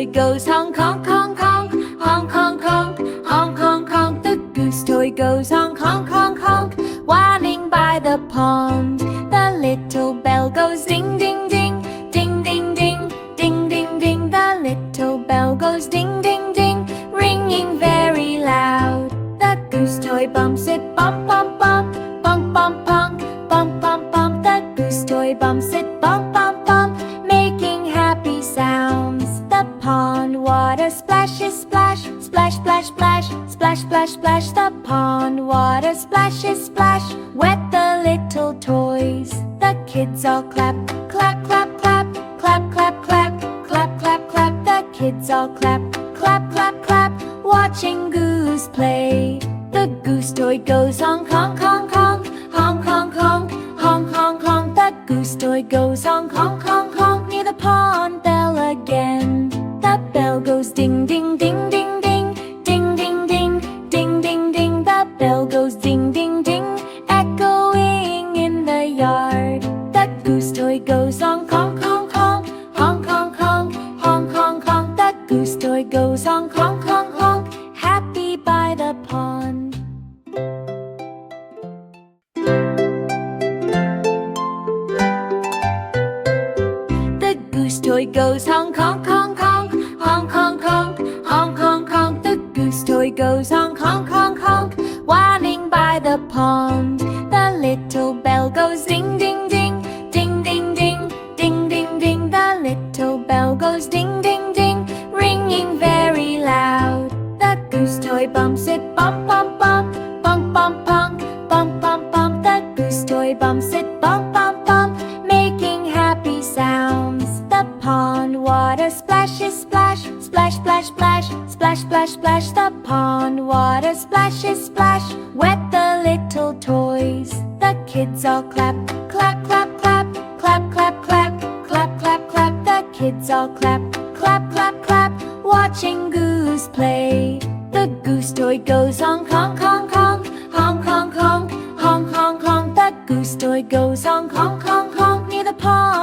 toy goes honk honk honk honk, honk honk honk, honk honk honk. The goose toy goes honk honk honk honk, whining by the pond. The little bell goes ding ding ding, ding ding ding, ding ding ding. The little bell goes ding ding ding, ringing very loud. The goose toy bumps it bump bump bump, bump bump bump, bump bump bump. The goose toy bumps it bump bump bump, making happy sounds. The pond water splashes splash, splash splash splash, splash splash splash. The pond water splashes splash, wet the little toys. The kids all clap, clap clap clap, clap clap clap, clap clap clap. The kids all clap, clap clap clap, watching Goose play. The goose toy goes honk honk honk honk, honk honk honk, honk honk honk. The goose toy goes honk honk honk honk, near the pond bell again. The bell goes ding ding ding ding ding, ding ding ding, ding ding ding. The bell goes ding ding ding, echoing in the yard. The goose toy goes honk honk honk honk, honk honk honk, honk honk honk. The goose toy goes honk honk honk honk, happy by the pond. The goose toy goes honk honk honk honk, honk honk honk, honk honk honk. The goose toy goes honk honk honk honk, whining by the pond. The little bell goes ding ding ding, ding ding ding, ding ding ding. The little bell goes ding ding ding, ringing very loud. The goose toy bumps it bump bump bump, bump bump bump, bump bump bump. The goose toy bumps it bump bump bump, making happy sounds. The pond water splashes splash, splash splash splash, splash splash splash. The pond water splashes splash, wet the little toys. The kids all clap, clap clap clap, clap clap clap, clap clap clap. The kids all clap, clap clap clap, watching Goose play. The goose toy goes honk honk honk honk, honk honk honk, honk honk honk. The goose toy goes honk honk honk honk, near the pond